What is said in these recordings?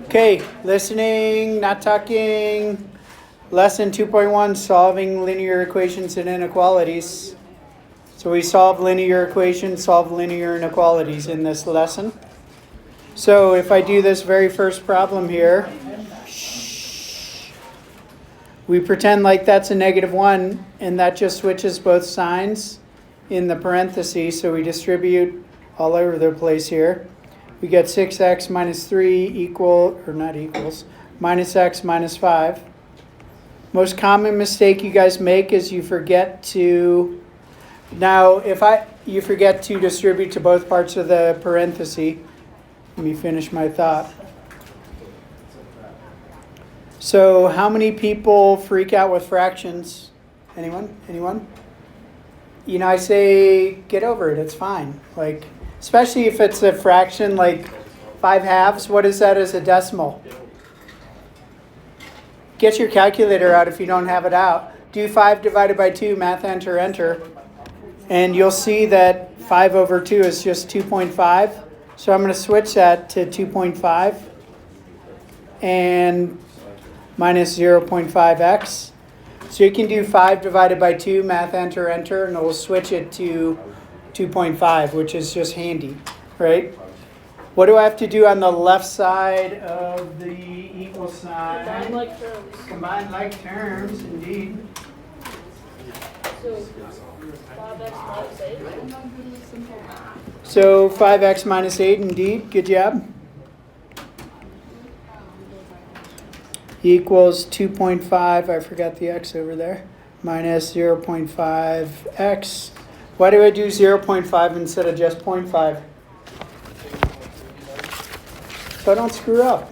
Okay, listening, not talking. Lesson 2.1, solving linear equations and inequalities. So we solve linear equations, solve linear inequalities in this lesson. So if I do this very first problem here, we pretend like that's a -1, and that just switches both signs in the parentheses, so we distribute all over the place here. We get 6x minus 3 minus x minus 5. Most common mistake you guys make is you forget to, you forget to distribute to both parts of the parenthesis. Let me finish my thought. So how many people freak out with fractions? Anyone? You know, I say, get over it, it's fine. Like, especially if it's a fraction like 5/2, what is that as a decimal? Get your calculator out if you don't have it out. Do 5 divided by 2, math enter. And you'll see that 5 over 2 is just 2.5. So I'm going to switch that to 2.5 and minus 0.5x. So you can do 5 divided by 2, math enter, and we'll switch it to 2.5, which is just handy, right? What do I have to do on the left side of the equal sign? Combine like terms. Combine like terms, indeed. So 5x minus 8. So 5x minus 8, indeed. Good job. Equals 2.5, I forgot the x over there, minus 0.5x. Why do I do 0.5 instead of just 0.5? So I don't screw up.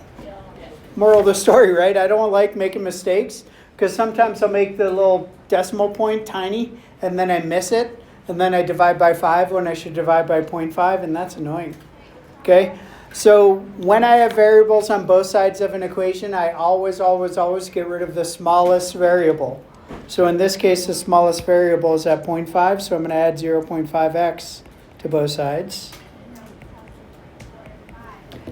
Moral of the story, right? I don't like making mistakes because sometimes I'll make the little decimal point tiny and then I miss it and then I divide by 5 when I should divide by 0.5, and that's annoying. Okay? So when I have variables on both sides of an equation, I always get rid of the smallest variable. So in this case, the smallest variable is at 0.5, so I'm going to add 0.5x to both sides.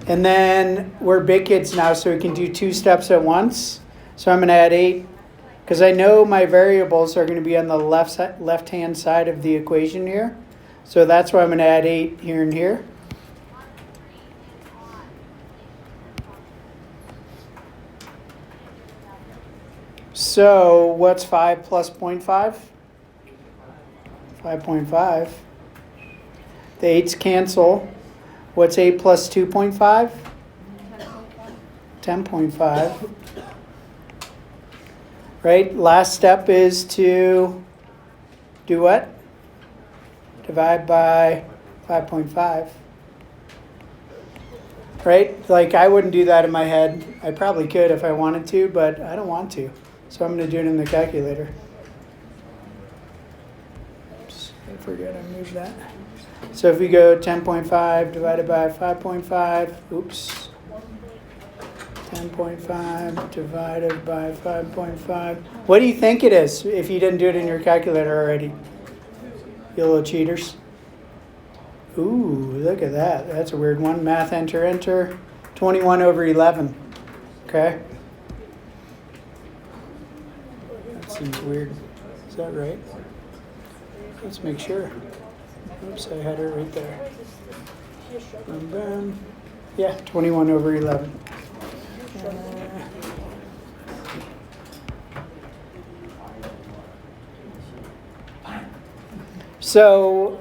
And then we're big kids now, so we can do 2 steps at once. So I'm going to add 8, because I know my variables are going to be on the left-hand side of the equation here. So that's why I'm going to add 8 here and here. So what's 5 plus 0.5? 5.5. The 8's cancel. What's 8 plus 2.5? 10.5. Right? Last step is to do what? Divide by 5.5. Right? Like, I wouldn't do that in my head. I probably could if I wanted to, but I don't want to. So I'm going to do it in the calculator. Oops, I forget I moved that. So if we go 10.5 divided by 5.5, oops. 10.5 divided by 5.5. What do you think it is if you didn't do it in your calculator already? You little cheaters. Ooh, look at that. That's a weird one. Math enter. 21 over 11. Okay. That seems weird. Is that right? Let's make sure. Oops, I had it right there. Boom. Yeah, 21 over 11. So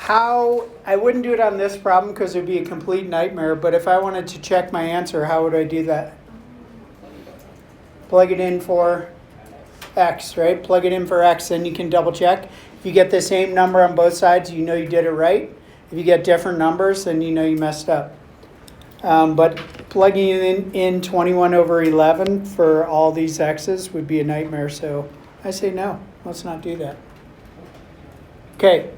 I wouldn't do it on this problem because it would be a complete nightmare, but if I wanted to check my answer, how would I do that? Plug it in for x, right? Plug it in for x, then you can double check. If you get the same number on both sides, you know you did it right. If you get different numbers, then you know you messed up. But plugging in 21 over 11 for all these x's would be a nightmare, so I say no, let's not do that. Okay,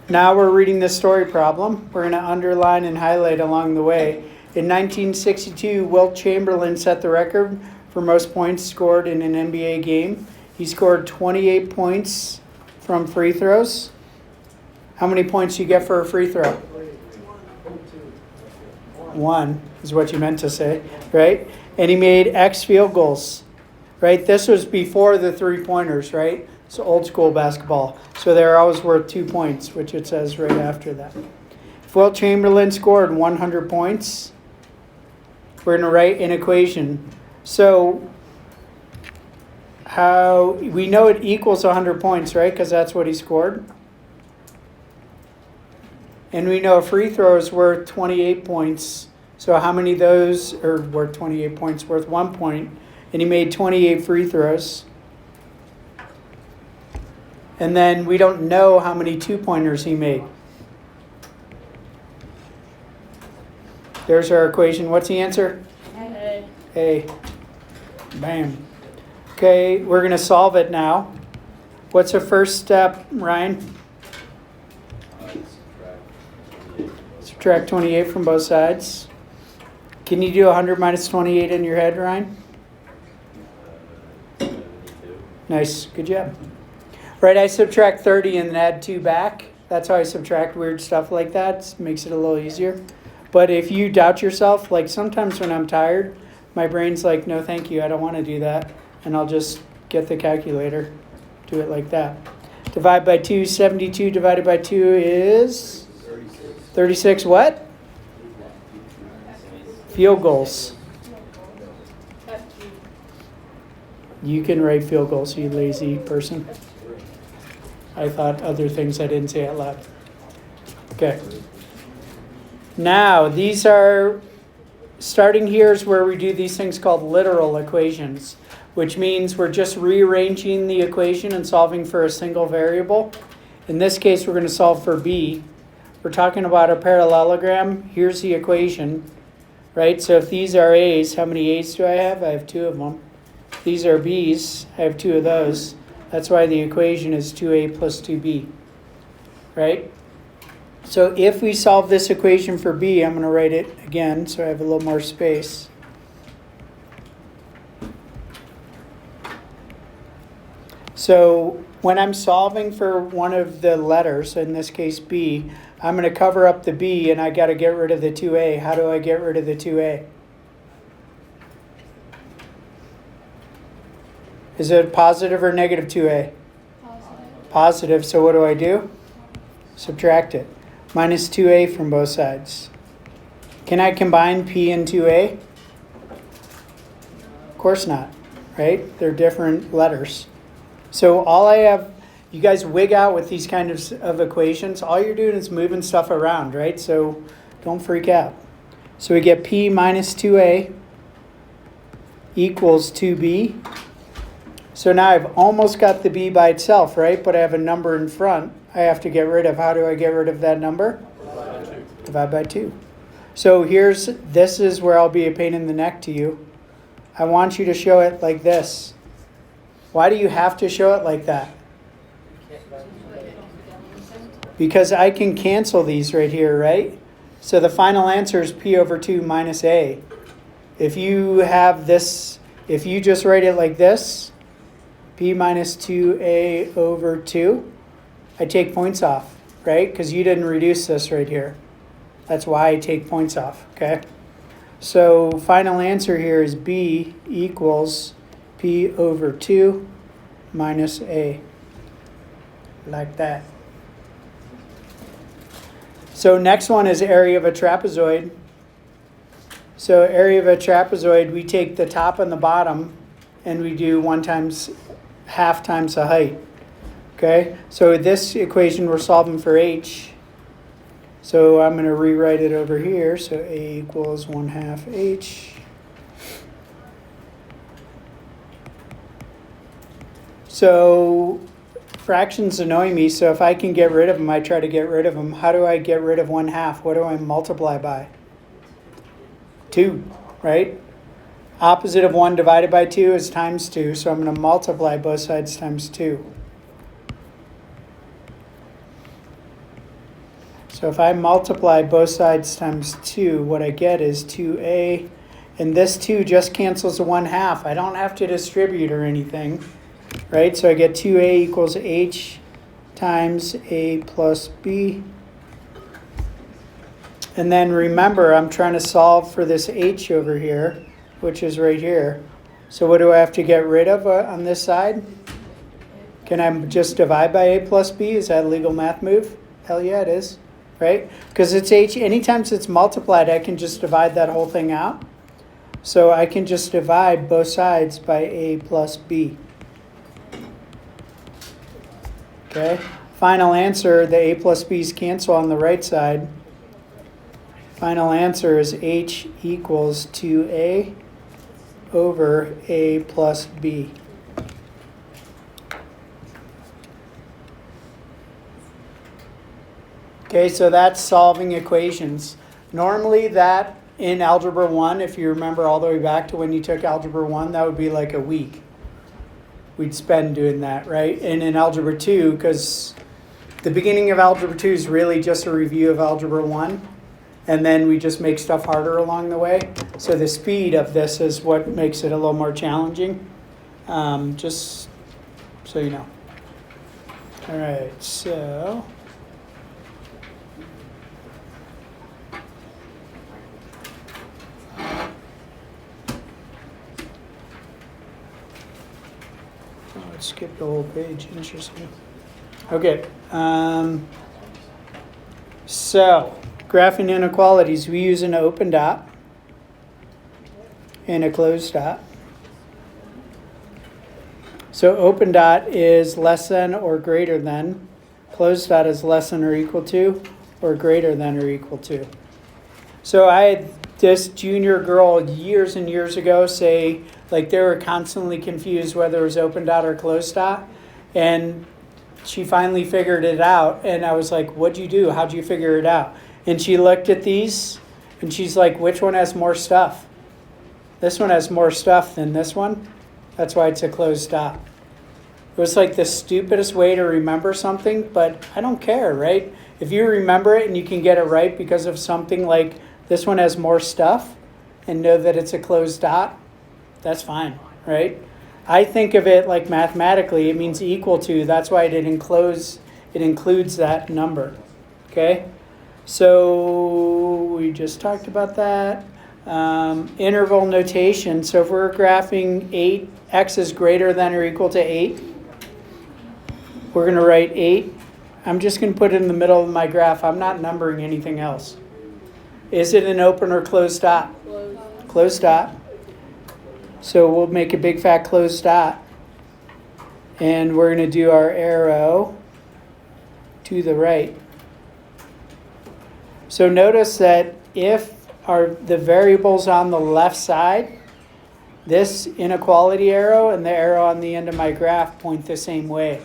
now we're reading the story problem. We're going to underline and highlight along the way. In 1962, Wilt Chamberlain set the record for most points scored in an NBA game. He scored 28 points from free throws. How many points do you get for a free throw? 1. is what you meant to say, right? And he made X field goals, right? This was before the 3-pointers, right? It's old school basketball. So they're always worth 2 points, which it says right after that. If Wilt Chamberlain scored 100 points, we're going to write an equation. So how we know it equals 100 points, right? Because that's what he scored. And we know a free throw is worth 28 points. So how many of those are worth 28 points? Worth 1 point. And he made 28 free throws. And then we don't know how many 2-pointers he made. There's our equation. What's the answer? A. A. Bam. Okay, we're going to solve it now. What's the first step, Ryan? Subtract 28 from both sides. Can you do 100 minus 28 in your head, Ryan? Nice, good job. Right, I subtract 30 and then add 2 back. That's how I subtract weird stuff like that. It makes it a little easier. But if you doubt yourself, like sometimes when I'm tired, my brain's like, no thank you, I don't want to do that. And I'll just get the calculator, do it like that. Divide by 2, 72 divided by 2 is 36 what? Field goals. You can write field goals, you lazy person. I thought other things I didn't say out loud. Okay. Now, these are, starting here is where we do these things called literal equations, which means we're just rearranging the equation and solving for a single variable. In this case, we're going to solve for b. We're talking about a parallelogram. Here's the equation, right? So if these are a's, how many a's do I have? I have 2 of them. These are b's. I have 2 of those. That's why the equation is 2a plus 2b, right? So if we solve this equation for b, I'm going to write it again so I have a little more space. So when I'm solving for one of the letters, in this case b, I'm going to cover up the b and I got to get rid of the 2a. How do I get rid of the 2a? Is it positive or negative 2a? Positive. Positive, so what do? Subtract it. Minus 2a from both sides. Can I combine p and 2a? Of course not, right? They're different letters. So all I have, you guys wig out with these kind of equations. All you're doing is moving stuff around, right? So don't freak out. So we get p minus 2a equals 2b. So now I've almost got the b by itself, right? But I have a number in front I have to get rid of. How do I get rid of that number? Divide by 2. So this is where I'll be a pain in the neck to you. I want you to show it like this. Why do you have to show it like that? Because I can cancel these right here, right? So the final answer is p over 2 minus a. If you have this, if you just write it like this, p minus 2a over 2, I take points off, right? Because you didn't reduce this right here. That's why I take points off, okay? So final answer here is b equals p over 2 minus a, like that. So next one is area of a trapezoid. So area of a trapezoid, we take the top and the bottom and we do 1 times half times the height. Okay, so this equation we're solving for h. So I'm going to rewrite it over here. So a equals 1/2 h. So fractions annoy me, so if I can get rid of them, I try to get rid of them. How do I get rid of 1/2? What do I multiply by? 2, right? Opposite of 1 divided by 2 is times 2, so I'm going to multiply both sides times 2. So if I multiply both sides times 2, what I get is 2a, and this 2 just cancels the 1/2. I don't have to distribute or anything, right? So I get 2a equals h times a plus b. And then remember, I'm trying to solve for this h over here, which is right here. So what do I have to get rid of on this side? Can I just divide by a plus b? Is that a legal math move? Hell yeah, it is, right? Because it's h, anytime it's multiplied, I can just divide that whole thing out. So I can just divide both sides by a plus b. Okay, final answer, the a plus b's cancel on the right side. Final answer is h equals 2a over a plus b. Okay, so that's solving equations. Normally that in Algebra 1, if you remember all the way back to when you took Algebra 1, that would be like a week. We'd spend doing that, right? And in Algebra 2, because the beginning of Algebra 2 is really just a review of Algebra 1, and then we just make stuff harder along the way. So the speed of this is what makes it a little more challenging, just so you know. All right, so... skip the whole page. Interesting. Okay. So, graphing inequalities, we use an open dot and a closed dot. So, open dot is less than or greater than. Closed dot is less than or equal to or greater than or equal to. So, I had this junior girl years and years ago say, like, they were constantly confused whether it was open dot or closed dot. And she finally figured it out. And I was like, what'd you do? How'd you figure it out? And she looked at these and she's like, which one has more stuff? This one has more stuff than this one. That's why it's a closed dot. It was like the stupidest way to remember something, but I don't care, right? If you remember it and you can get it right because of something like this one has more stuff and know that it's a closed dot, that's fine, right? I think of it like mathematically, it means equal to. That's why it includes that number, okay? So we just talked about that. Interval notation. So if we're graphing 8, x is greater than or equal to 8, we're going to write 8. I'm just going to put it in the middle of my graph. I'm not numbering anything else. Is it an open or closed dot? Closed dot. So we'll make a big fat closed dot. And we're going to do our arrow to the right. So notice that if the variables on the left side, this inequality arrow and the arrow on the end of my graph point the same way.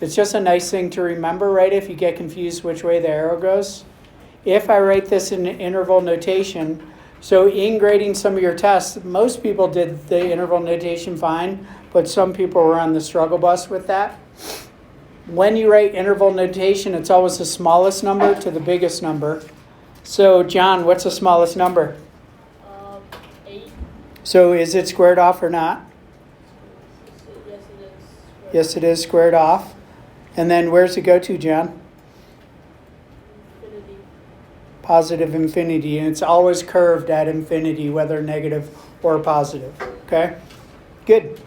It's just a nice thing to remember, right? If you get confused which way the arrow goes. If I write this in interval notation, so in grading some of your tests, most people did the interval notation fine, but some people were on the struggle bus with that. When you write interval notation, it's always the smallest number to the biggest number. So John, what's the smallest number? 8. So is it squared off or not? Yes, it is. Yes, it is squared off. And then where's it go to, John? Infinity. Positive infinity. And it's always curved at infinity, whether negative or positive. Okay? Good.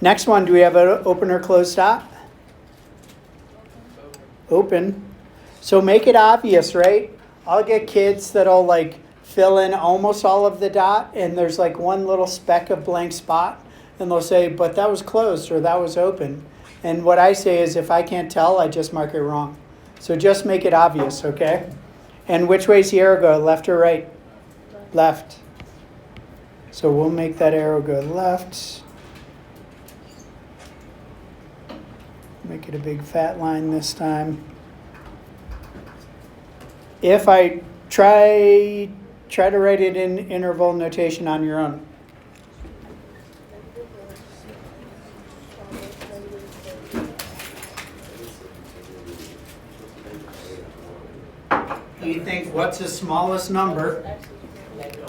Next one, do we have an open or closed dot? Open. So make it obvious, right? I'll get kids that'll like fill in almost all of the dot and there's like one little speck of blank spot and they'll say, but that was closed or that was open. And what I say is if I can't tell, I just mark it wrong. So just make it obvious, okay? And which way's the arrow go, left or right? Left. So we'll make that arrow go left. Make it a big fat line this time. If I try to write it in interval notation on your own. You think what's the smallest number?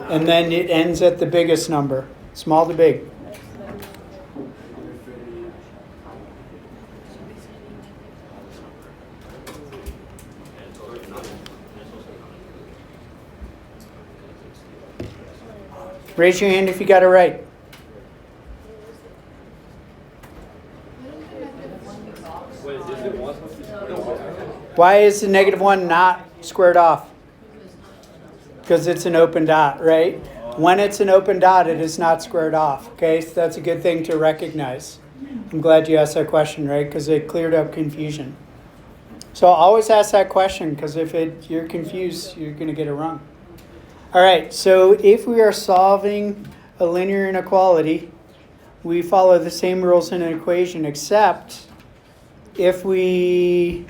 And then it ends at the biggest number. Small to big. Raise your hand if you got it right. Why is the -1 not squared off? Because it's an open dot, right? When it's an open dot, it is not squared off. Okay, so that's a good thing to recognize. I'm glad you asked that question, right? Because it cleared up confusion. So always ask that question, because if you're confused, you're going to get it wrong. All right, so if we are solving a linear inequality, we follow the same rules in an equation, except if you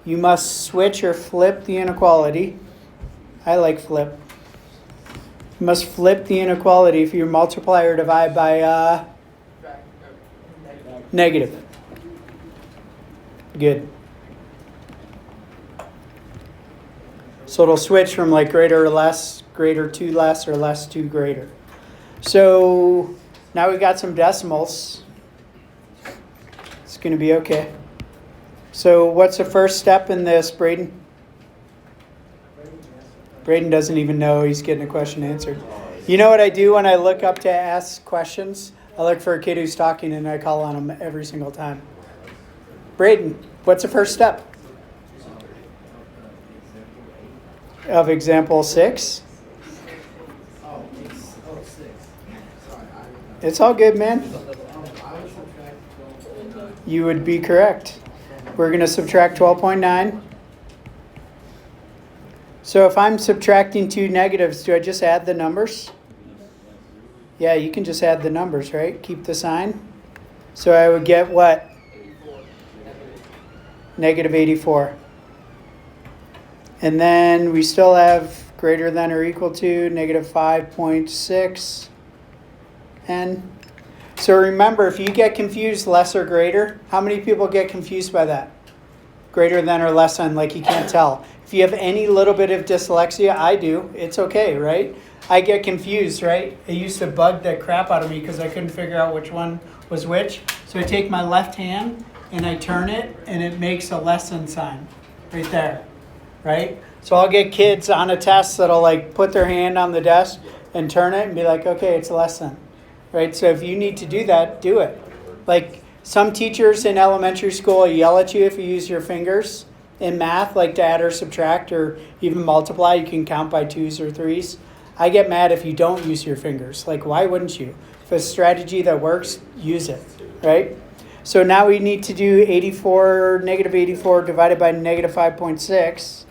must switch or flip the inequality. I like flip. You must flip the inequality if you multiply or divide by negative. Good. So it'll switch from like greater or less, greater to less, or less to greater. So now we got some decimals. It's going to be okay. So what's the first step in this, Braden? Braden doesn't even know he's getting a question answered. You know what I do when I look up to ask questions? I look for a kid who's talking and I call on him every single time. Braden, what's the first step? Of example 6? It's all good, man. You would be correct. We're going to subtract 12.9. So if I'm subtracting two negatives, do I just add the numbers? Yeah, you can just add the numbers, right? Keep the sign. So I would get what? Negative 84. And then we still have greater than or equal to negative 5.6 n. So remember, if you get confused, less or greater, how many people get confused by that? Greater than or less than, like you can't tell. If you have any little bit of dyslexia, I do, it's okay, right? I get confused, right? It used to bug the crap out of me because I couldn't figure out which one was which. So I take my left hand and I turn it and it makes a less than sign right there, right? So I'll get kids on a test that'll like put their hand on the desk and turn it and be like, okay, it's less than, right? So if you need to do that, do it. Like some teachers in elementary school yell at you if you use your fingers. In math, like to add or subtract or even multiply, you can count by 2s or 3s. I get mad if you don't use your fingers. Like, why wouldn't you? If it's a strategy that works, use it, right? So now we need to do negative 84 divided by negative 5.6.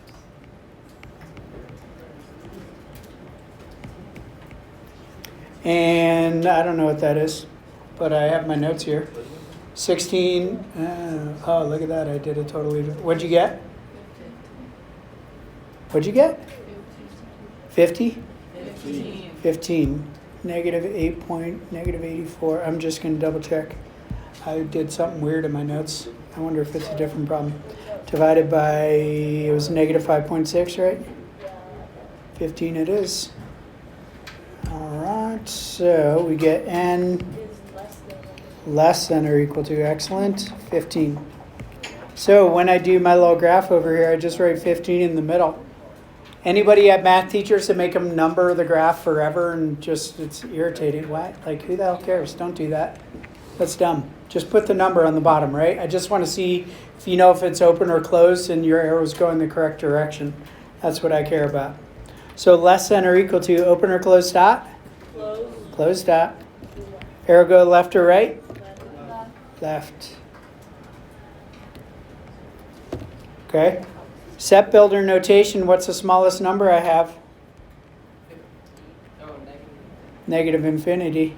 And I don't know what that is, but I have my notes here. 16, oh, look at that. I did it totally. What'd you get? What'd you get? 50? 15. Negative 84. I'm just going to double check. I did something weird in my notes. I wonder if it's a different problem. Divided by, it was negative 5.6, right? 15 it is. All right, so we get n less than or equal to, excellent, 15. So when I do my little graph over here, I just write 15 in the middle. Anybody have math teachers that make them number the graph forever and just, it's irritating? Why? Like, who the hell cares? Don't do that. That's dumb. Just put the number on the bottom, right? I just want to see if you know if it's open or closed and your arrow's going the correct direction. That's what I care about. So less than or equal to, open or closed dot? Close. Closed dot. Arrow go left or right? Left. Okay. Set builder notation, what's the smallest number I have? Negative infinity.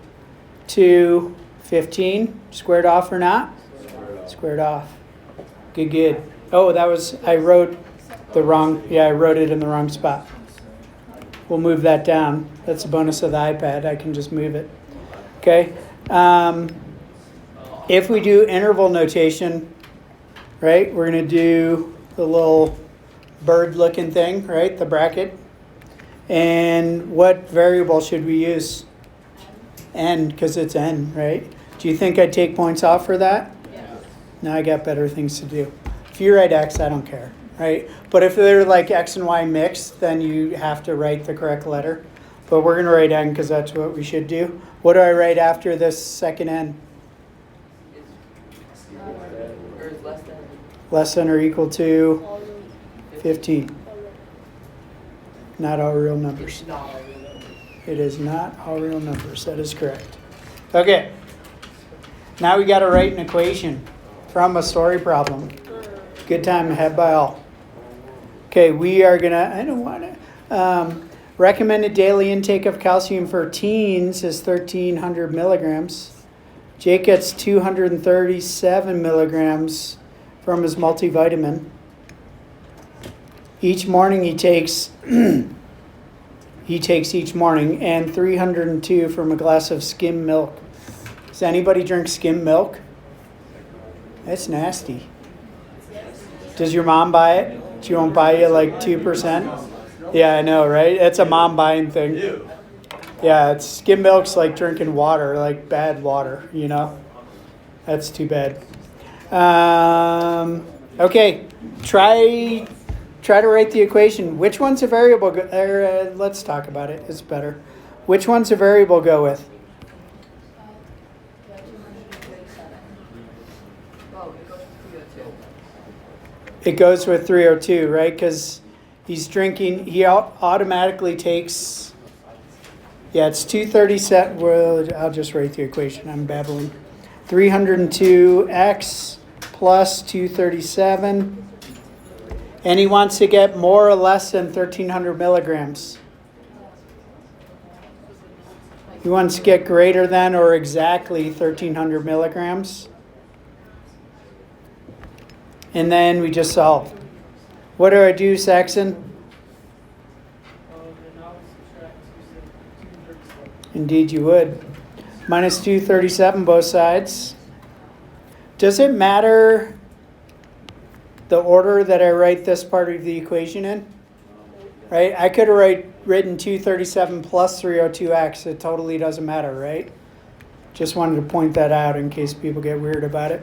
To 15, squared off or not? Squared off. Good, good. Oh, I wrote it in the wrong spot. We'll move that down. That's the bonus of the iPad. I can just move it. Okay. If we do interval notation, right, we're going to do the little bird-looking thing, right, the bracket. And what variable should we use? N, because it's n, right? Do you think I'd take points off for that? Yes. No, I got better things to do. If you write x, I don't care, right? But if they're like x and y mixed, then you have to write the correct letter. But we're gonna write n because that's what we should do. What do I write after this second n? Or is less than. Less than or equal to All real. 15. Not all real numbers. It's not a real number. It is not all real numbers. That is correct. Okay. Now we got to write an equation from a story problem. Good time ahead by all. Okay, we are gonna. I don't want to. Recommended daily intake of calcium for teens is 1,300 milligrams. Jake gets 237 milligrams from his multivitamin. Each morning he takes each morning, and 302 from a glass of skim milk. Does anybody drink skim milk? That's nasty. Does your mom buy it? She won't buy you like 2%? Yeah, I know, right? It's a mom buying thing. Yeah, it's skim milk's like drinking water, like bad water, you know? That's too bad. Okay, try to write the equation. Which one's a variable? Let's talk about it. It's better. Which one's a variable go with? Oh, it goes to 302. It goes with 302, right? Because he's drinking, he automatically takes, yeah, it's 237. Well, I'll just write the equation. I'm babbling. 302x plus 237. And he wants to get more or less than 1,300 milligrams. He wants to get greater than or exactly 1,300 milligrams. And then we just solve. What do I do, Saxon? Indeed you would. Minus 237 both sides. Does it matter the order that I write this part of the equation in? Right? I could have written 237 plus 302x. It totally doesn't matter, right? Just wanted to point that out in case people get weird about it.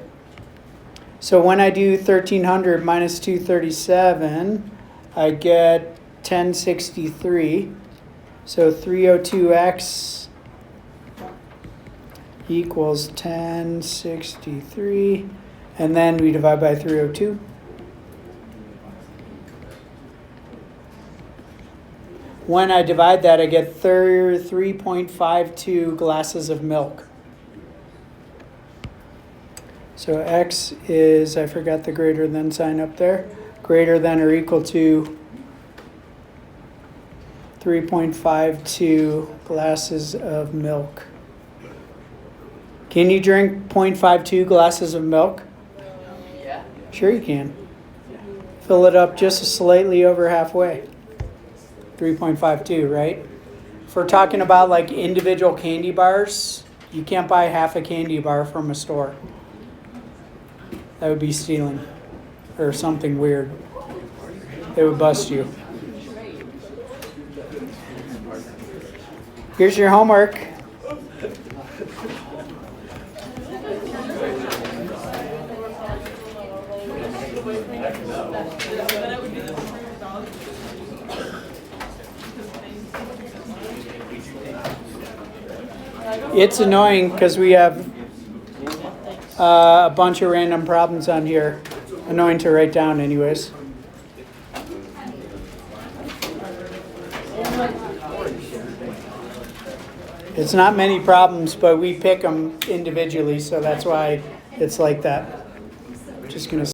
So when I do 1,300 minus 237, I get 1063. So 302x equals 1063. And then we divide by 302. When I divide that, I get 3.52 glasses of milk. So x is, I forgot the greater than sign up there, greater than or equal to 3.52 glasses of milk. Can you drink 0.52 glasses of milk? Yeah. Sure you can. Fill it up just slightly over halfway. 3.52, right? If we're talking about like individual candy bars, you can't buy half a candy bar from a store. That would be stealing or something weird. They would bust you. Here's your homework. It's annoying because we have a bunch of random problems on here. Annoying to write down anyways. It's not many problems, but we pick them individually, so that's why it's like that. Just gonna